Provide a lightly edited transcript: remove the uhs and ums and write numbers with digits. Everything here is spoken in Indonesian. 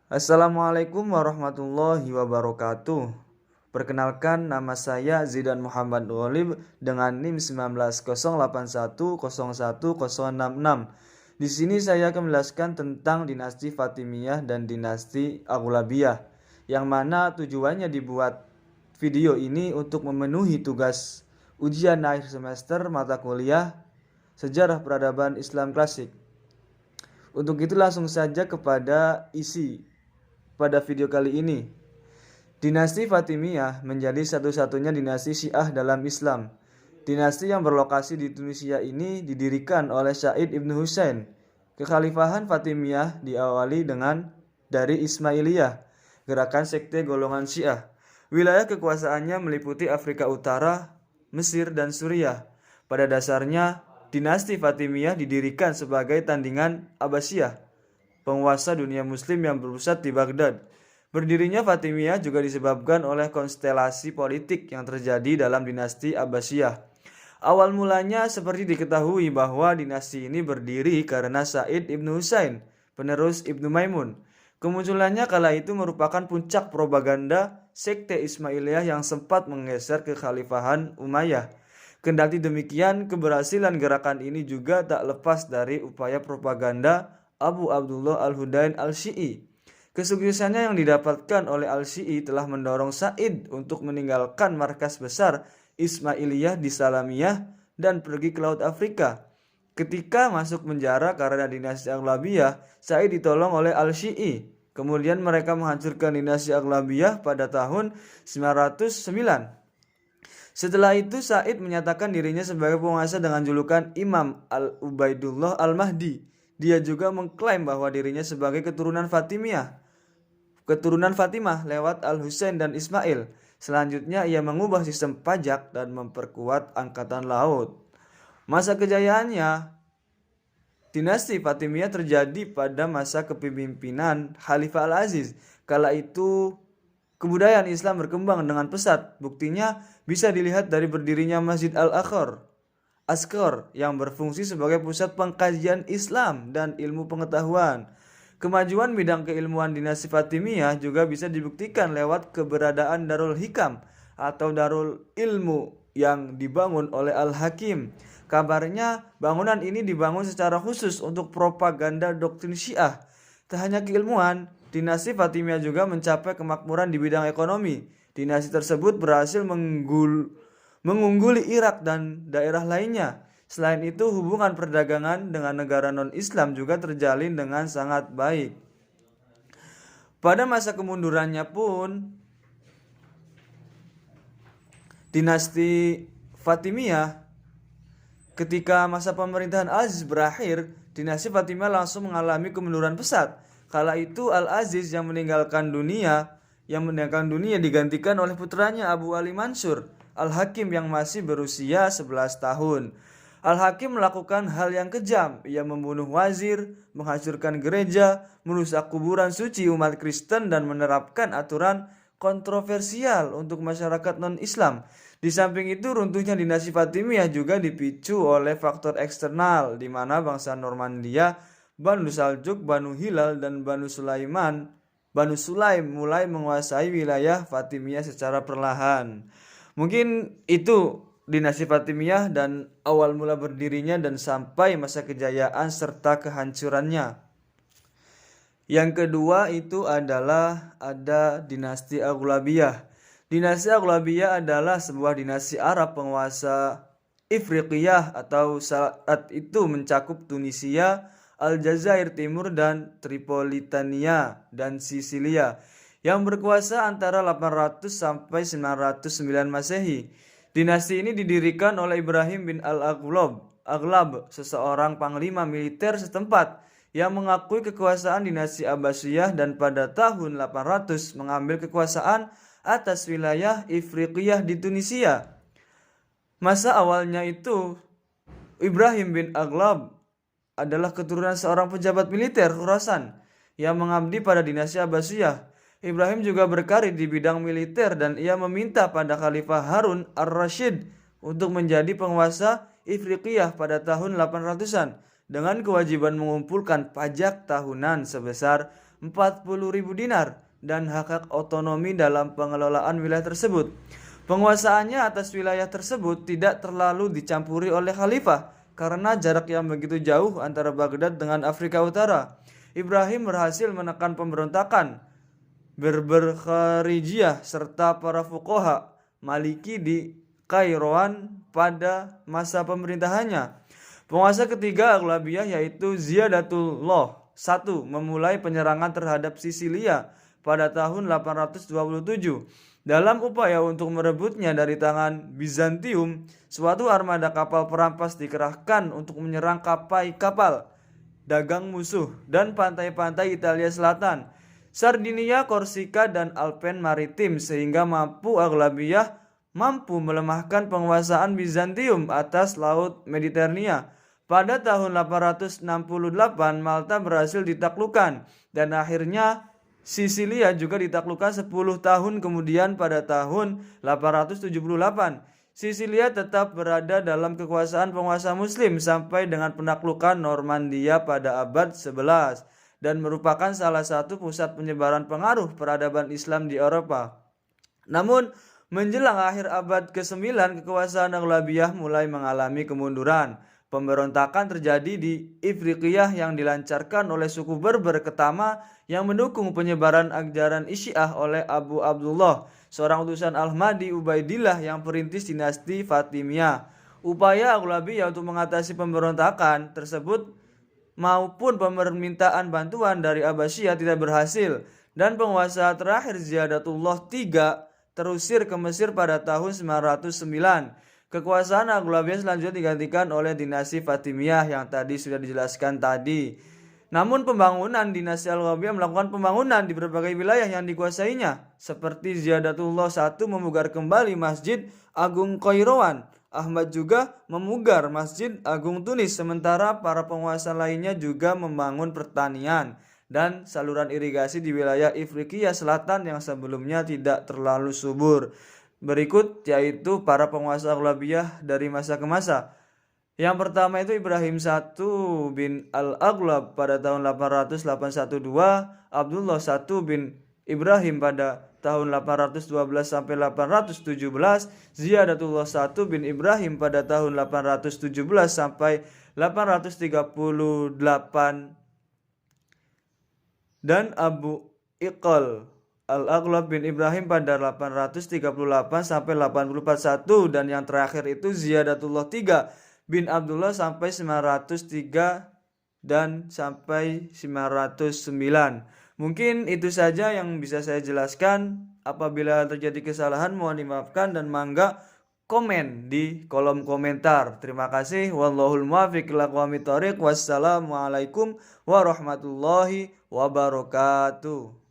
Assalamualaikum warahmatullahi wabarakatuh. Perkenalkan, nama saya Zidan Muhammad Ghalib dengan NIM 1908101066. Di sini saya akan menjelaskan tentang dinasti Fatimiyah dan dinasti Aghlabiyah, yang mana tujuannya dibuat video ini untuk memenuhi tugas ujian akhir semester mata kuliah Sejarah Peradaban Islam Klasik. Untuk itu langsung saja kepada isi pada video kali ini. Dinasti Fatimiyah menjadi satu-satunya dinasti Syiah dalam Islam. Dinasti yang berlokasi di Tunisia ini didirikan oleh Said ibn Husain. Kekhalifahan Fatimiyah diawali dari Ismailiyah, gerakan sekte golongan Syiah. Wilayah kekuasaannya meliputi Afrika Utara, Mesir, dan Suriah. Pada dasarnya, dinasti Fatimiyah didirikan sebagai tandingan Abbasiyah, penguasa dunia muslim yang berpusat di Baghdad. Berdirinya Fatimiyah juga disebabkan oleh konstelasi politik yang terjadi dalam dinasti Abbasiyah. Awal mulanya seperti diketahui bahwa dinasti ini berdiri karena Said ibnu Husain, penerus Ibnu Maimun. Kemunculannya kala itu merupakan puncak propaganda sekte Ismailiyah yang sempat menggeser kekhalifahan Umayyah. Kendati demikian, keberhasilan gerakan ini juga tak lepas dari upaya propaganda Abu Abdullah Al-Hudain Al-Syi'i. Kesuksesannya yang didapatkan oleh Al-Syi'i telah mendorong Said untuk meninggalkan markas besar Ismailiyah di Salamiyah dan pergi ke Laut Afrika. Ketika masuk penjara karena dinasti Aghlabiyah, Said ditolong oleh Al-Syi'i. Kemudian mereka menghancurkan dinasti Aghlabiyah pada tahun 909. Setelah itu Said menyatakan dirinya sebagai penguasa dengan julukan Imam Al-Ubaidullah Al-Mahdi. Dia juga mengklaim bahwa dirinya sebagai keturunan Fatimah lewat Al-Husain dan Ismail. Selanjutnya ia mengubah sistem pajak dan memperkuat angkatan laut. Masa kejayaannya dinasti Fatimiyah terjadi pada masa kepemimpinan Khalifah Al-Aziz. Kala itu kebudayaan Islam berkembang dengan pesat. Buktinya bisa dilihat dari berdirinya Masjid Al-Aqsa yang berfungsi sebagai pusat pengkajian Islam dan ilmu pengetahuan. Kemajuan bidang keilmuan dinasti Fatimiyah juga bisa dibuktikan lewat keberadaan Darul Hikam atau Darul Ilmu yang dibangun oleh Al-Hakim. Kabarnya bangunan ini dibangun secara khusus untuk propaganda doktrin Syiah. Tak hanya keilmuan, dinasti Fatimiyah juga mencapai kemakmuran di bidang ekonomi. Dinasti tersebut berhasil mengungguli Irak dan daerah lainnya. Selain itu, hubungan perdagangan dengan negara non-Islam juga terjalin dengan sangat baik. Pada masa kemundurannya pun, dinasti Fatimiyah, ketika masa pemerintahan Al-Aziz berakhir, dinasti Fatimiyah langsung mengalami kemunduran pesat. Kala itu Al-Aziz yang meninggalkan dunia digantikan oleh putranya Abu Ali Mansur Al-Hakim yang masih berusia 11 tahun. Al-Hakim melakukan hal yang kejam. Ia membunuh wazir, menghancurkan gereja, merusak kuburan suci umat Kristen, dan menerapkan aturan kontroversial untuk masyarakat non-Islam. Di samping itu, runtuhnya dinasti Fatimiyah juga dipicu oleh faktor eksternal, di mana bangsa Normandia, Banu Saljuk, Banu Hilal, dan Banu Sulaim mulai menguasai wilayah Fatimiyah secara perlahan. Mungkin itu dinasti Fatimiyah dan awal mula berdirinya dan sampai masa kejayaan serta kehancurannya. Yang kedua itu adalah ada dinasti Aghlabiyah. Dinasti Aghlabiyah adalah sebuah dinasti Arab penguasa Ifriqiyah atau saat itu mencakup Tunisia, Aljazair Timur, dan Tripolitania dan Sisilia, yang berkuasa antara 800 sampai 909 Masehi. Dinasti ini didirikan oleh Ibrahim bin Aghlab, seseorang panglima militer setempat yang mengakui kekuasaan dinasti Abbasiyah dan pada tahun 800 mengambil kekuasaan atas wilayah Ifriqiyah di Tunisia. Masa awalnya itu, Ibrahim bin Aghlab adalah keturunan seorang pejabat militer Khurasan yang mengabdi pada dinasti Abbasiyah. Ibrahim juga berkarir di bidang militer dan ia meminta pada Khalifah Harun ar-Rasyid untuk menjadi penguasa Ifriqiyah pada tahun 800-an dengan kewajiban mengumpulkan pajak tahunan sebesar 40.000 dinar dan hak-hak otonomi dalam pengelolaan wilayah tersebut. Penguasaannya atas wilayah tersebut tidak terlalu dicampuri oleh khalifah karena jarak yang begitu jauh antara Baghdad dengan Afrika Utara. Ibrahim berhasil menekan pemberontakan Berber Kharijiyah serta para fuqaha Maliki di Kairouan pada masa pemerintahannya. Penguasa ketiga Aghlabiyah yaitu Ziyadatullah I memulai penyerangan terhadap Sisilia pada tahun 827. Dalam upaya untuk merebutnya dari tangan Bizantium, suatu armada kapal perampas dikerahkan untuk menyerang kapal dagang musuh dan pantai-pantai Italia Selatan, Sardinia, Korsika, dan Alpen Maritim sehingga Aghlabiyah mampu melemahkan penguasaan Bizantium atas Laut Mediterania. Pada tahun 868 Malta berhasil ditaklukkan dan akhirnya Sisilia juga ditaklukkan 10 tahun kemudian pada tahun 878. Sisilia tetap berada dalam kekuasaan penguasa muslim sampai dengan penaklukan Normandia pada abad 11 dan merupakan salah satu pusat penyebaran pengaruh peradaban Islam di Eropa. Namun, menjelang akhir abad ke-9 kekuasaan Aghlabiyah mulai mengalami kemunduran. Pemberontakan terjadi di Ifriqiyah yang dilancarkan oleh suku Berber Ketama yang mendukung penyebaran ajaran Syiah oleh Abu Abdullah, seorang utusan Al-Mahdi Ubaidillah yang perintis dinasti Fatimiyah. Upaya Aghlabiyah untuk mengatasi pemberontakan tersebut maupun permintaan bantuan dari Abbasiyah tidak berhasil dan penguasa terakhir Ziyadatullah III terusir ke Mesir pada tahun 909. Kekuasaan Aghlabiyah selanjutnya digantikan oleh dinasti Fatimiyah yang tadi sudah dijelaskan tadi. Namun pembangunan dinasti Aghlabiyah melakukan pembangunan di berbagai wilayah yang dikuasainya, seperti Ziyadatullah I memugar kembali Masjid Agung Kairouan. Ahmad juga memugar Masjid Agung Tunis, sementara para penguasa lainnya juga membangun pertanian dan saluran irigasi di wilayah Ifriqiyah Selatan yang sebelumnya tidak terlalu subur. Berikut yaitu para penguasa Aghlabiyah dari masa ke masa. Yang pertama itu Ibrahim I bin Al-Aghlab pada tahun 812, Abdullah I bin Ibrahim pada tahun 812 sampai 817, Ziyadatullah I bin Ibrahim pada tahun 817 sampai 838, dan Abu Iqal Al-Aghlab bin Ibrahim pada 838 sampai 841, dan yang terakhir itu Ziyadatullah III bin Abdullah sampai 903 dan sampai 909. Mungkin itu saja yang bisa saya jelaskan. Apabila terjadi kesalahan mohon dimaafkan dan mangga komen di kolom komentar. Terima kasih. Wallahul muwaffiq ila aqwamit thoriq. Wassalamualaikum warahmatullahi wabarakatuh.